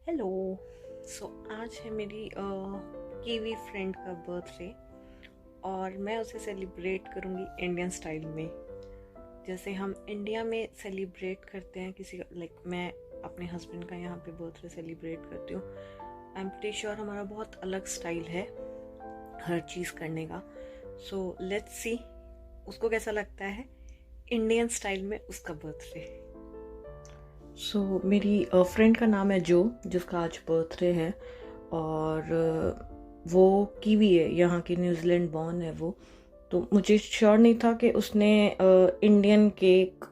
Hello. आज है मेरी कीवी फ्रेंड का बर्थडे और मैं उसे सेलिब्रेट करूँगी इंडियन स्टाइल में, जैसे हम इंडिया में सेलिब्रेट करते हैं किसी का। मैं अपने हस्बैंड का यहाँ पे बर्थडे सेलिब्रेट करती हूँ। आई एम प्रीटी श्योर हमारा बहुत अलग स्टाइल है हर चीज़ करने का। सो लेट्स सी उसको कैसा लगता है इंडियन स्टाइल में उसका बर्थडे। मेरी फ्रेंड का नाम है जो, जिसका आज बर्थडे है और वो कीवी है, यहाँ की न्यूजीलैंड बॉर्न है वो। तो मुझे श्योर नहीं था कि उसने इंडियन केक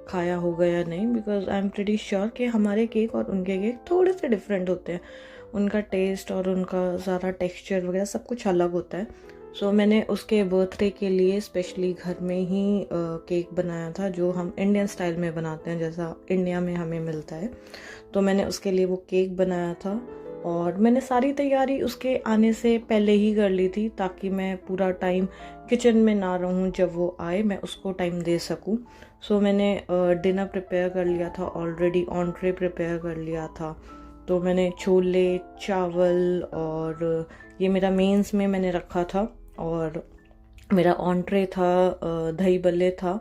खाया होगा या नहीं, because I am pretty sure कि हमारे केक और उनके केक थोड़े से डिफरेंट होते हैं। उनका टेस्ट और उनका ज़्यादा टेक्सचर वगैरह सब कुछ अलग होता है। मैंने उसके बर्थडे के लिए स्पेशली घर में ही केक बनाया था, जो हम इंडियन स्टाइल में बनाते हैं, जैसा इंडिया में हमें मिलता है। तो मैंने उसके लिए वो केक बनाया था और मैंने सारी तैयारी उसके आने से पहले ही कर ली थी, ताकि मैं पूरा टाइम किचन में ना रहूं, जब वो आए मैं उसको टाइम दे सकूं। मैंने डिनर प्रिपेयर कर लिया था ऑलरेडी, ऑन्ट्रे प्रिपेयर कर लिया था। तो मैंने छोले चावल और ये मेरा मेंस में मैंने रखा था, और मेरा ऑन्ट्रे था दही बल्ले था,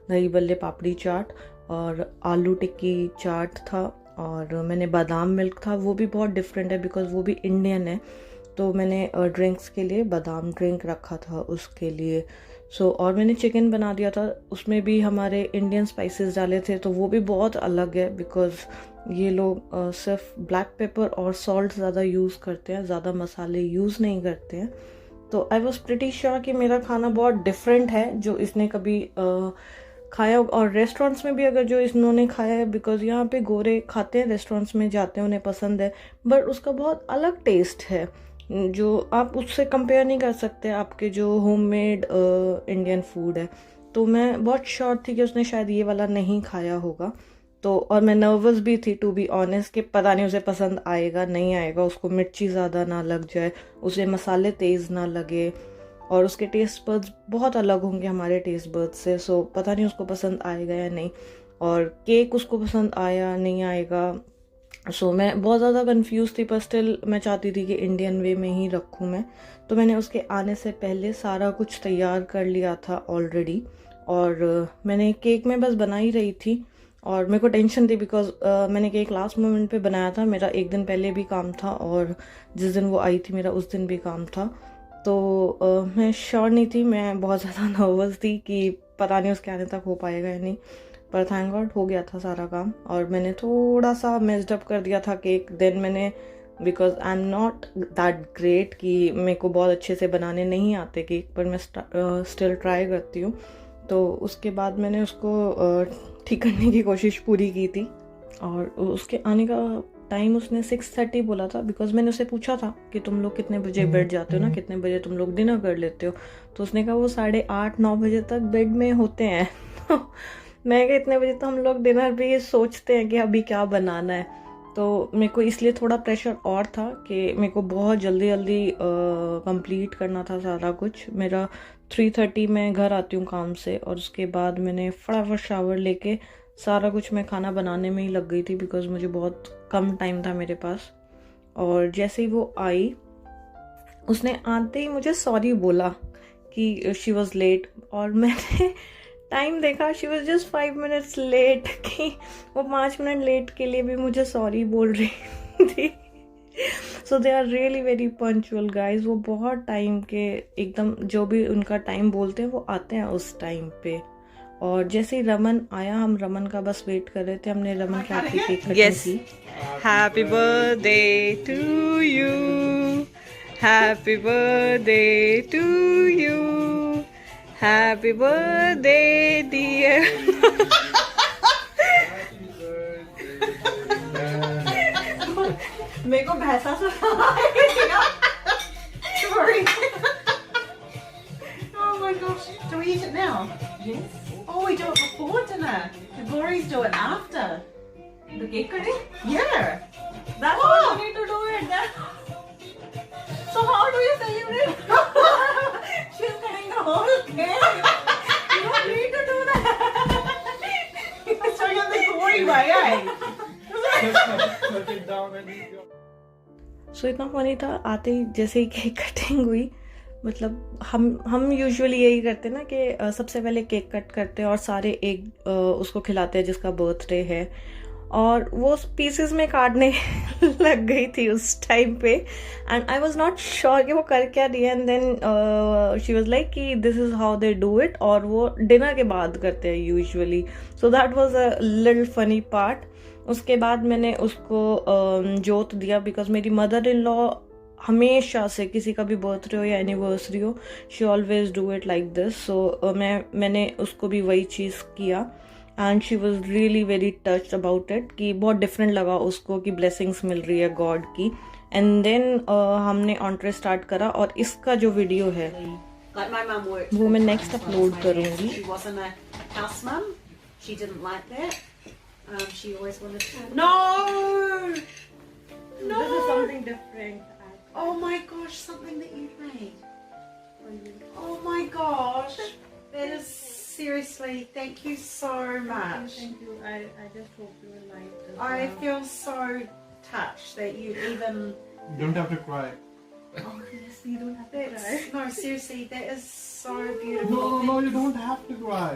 दही बल्ले पापड़ी चाट और आलू टिक्की चाट था। और मैंने बादाम मिल्क था, वो भी बहुत डिफरेंट है बिकॉज वो भी इंडियन है। तो मैंने ड्रिंक्स के लिए बादाम ड्रिंक रखा था उसके लिए। और मैंने चिकन बना दिया था, उसमें भी हमारे इंडियन स्पाइसेस डाले थे, तो वो भी बहुत अलग है बिकॉज ये लोग सिर्फ ब्लैक पेपर और सॉल्ट ज़्यादा यूज़ करते हैं, ज़्यादा मसाले यूज़ नहीं करते हैं। तो आई वॉज प्रिटी श्योर कि मेरा खाना बहुत डिफरेंट है जो इसने कभी खाया, और रेस्टोरेंट्स में भी अगर जो इन्होंने खाया है, बिकॉज यहाँ पे गोरे खाते हैं, रेस्टोरेंट्स में जाते हैं, उन्हें पसंद है, बट उसका बहुत अलग टेस्ट है जो आप उससे कंपेयर नहीं कर सकते आपके जो होममेड इंडियन फूड है। तो मैं बहुत श्योर थी कि उसने शायद ये वाला नहीं खाया होगा। और मैं नर्वस भी थी टू बी ऑनेस्ट कि पता नहीं उसे पसंद आएगा नहीं आएगा, उसको मिर्ची ज़्यादा ना लग जाए, उसे मसाले तेज़ ना लगे, और उसके टेस्ट बड्स बहुत अलग होंगे हमारे टेस्ट बड्स से। पता नहीं उसको पसंद आएगा या नहीं, और केक उसको पसंद आया नहीं आएगा। मैं बहुत ज़्यादा कंफ्यूज थी, पर स्टिल मैं चाहती थी कि इंडियन वे में ही रखूँ मैं। तो मैंने उसके आने से पहले सारा कुछ तैयार कर लिया था ऑलरेडी, और मैंने केक में बस बना ही रही थी। और मेरे को टेंशन थी बिकॉज मैंने केक लास्ट मोमेंट पे बनाया था, मेरा एक दिन पहले भी काम था और जिस दिन वो आई थी मेरा उस दिन भी काम था। मैं श्योर नहीं थी, मैं बहुत ज़्यादा नर्वस थी कि पता नहीं उसके आने तक हो पाएगा या नहीं, पर थैंक गॉड हो गया था सारा काम। और मैंने थोड़ा सा मेस्ड अप कर दिया था केक। देन मैंने, because I am not that great कि मेरे को बहुत अच्छे से बनाने नहीं आते केक, पर मैं स्टिल ट्राई करती हूँ। तो उसके बाद मैंने उसको ठीक करने की कोशिश पूरी की थी, और उसके आने का टाइम उसने 6:30 बोला था, बिकॉज मैंने उससे पूछा था कि तुम लोग कितने बजे बैठ जाते हो ना, कितने बजे तुम लोग डिनर कर लेते हो। तो उसने कहा वो 8:30-9 बजे तक बेड में होते हैं। मैं कहा इतने बजे तो हम लोग डिनर भी सोचते हैं कि अभी क्या बनाना है। तो मेरे को इसलिए थोड़ा प्रेशर और था कि मेरे को बहुत जल्दी जल्दी कंप्लीट करना था सारा कुछ। मेरा 3:30 मैं घर आती हूँ काम से, और उसके बाद मैंने फटाफट शावर लेके सारा कुछ मैं खाना बनाने में ही लग गई थी, बिकॉज मुझे बहुत कम टाइम था मेरे पास। और जैसे ही वो आई, उसने आते ही मुझे सॉरी बोला कि शी वॉज लेट, और मैंने टाइम देखा, she was just 5 minutes late, कि वो 5 मिनट लेट के लिए भी मुझे सॉरी बोल रही थी। They are really very punctual guys. वो बहुत टाइम के एकदम जो भी उनका टाइम बोलते हैं वो आते हैं उस टाइम पे। और जैसे ही रमन आया, हम रमन का बस वेट कर रहे थे, हमने रमन के हाथ की केक कटिंग की। Happy birthday to you, happy birthday to you, happy birthday dear. मेरे को भैंसा Sorry. Oh my gosh. Do we eat it now? Yes. Oh, we do it before dinner. The Glories do it after. The cake cutting? Yeah. That's how you need to do it. So how do you celebrate? She's cutting the whole cake. You don't need to do that. So you're the Glory way, eh? down and eat your. सो इतना funny था, आते ही जैसे ही cake cutting हुई, मतलब हम usually यही करते ना कि सबसे पहले केक कट करते हैं और सारे एक उसको खिलाते हैं जिसका बर्थडे है, और वो पीसेस में काटने लग गई थी उस टाइम पे, and I was not sure कि वो कर क्या रही है, and then she was like कि this is how they do it, और वो डिनर के बाद करते हैं usually, so that was a little funny part. उसके बाद मैंने उसको जोत दिया, बिकॉज मेरी मदर इन लॉ हमेशा से किसी का भी बर्थडे हो या एनिवर्सरी हो, she always do it like this, so मैंने उसको भी वही चीज़ किया, and she was really very touched about it, कि बहुत डिफरेंट लगा उसको कि ब्लेसिंग्स मिल रही है गॉड की। एंड देन हमने ऑन्ट्रे स्टार्ट करा, और इसका जो वीडियो है Like my mum worked. वो मैं full-time next as well upload as my करूँगी। dad. She wasn't a house mum. She didn't like that. She always wanted to. No. No. This is something different. Oh my gosh! Something that you made. Oh my gosh! That is seriously. Thank you so much. Thank you. I just hope you will like this. I feel so touched that you even. You don't have to cry. Oh yes, you don't have to cry. No, seriously, that is so beautiful. No, you don't have to cry.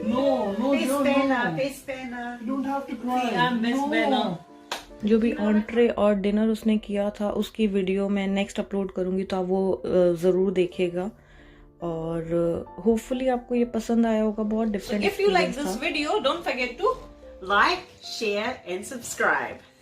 No, Best no, banner, no. best banner. You don't have to cry. I'm best no. banner. जो भी ऑन्ट्रे और dinner उसने किया था उसकी video मैं next upload करूँगी, तो आप वो ज़रूर देखेगा, और होपफुली आपको ये पसंद आया होगा। बहुत different If you like this video, don't forget to like, share and subscribe.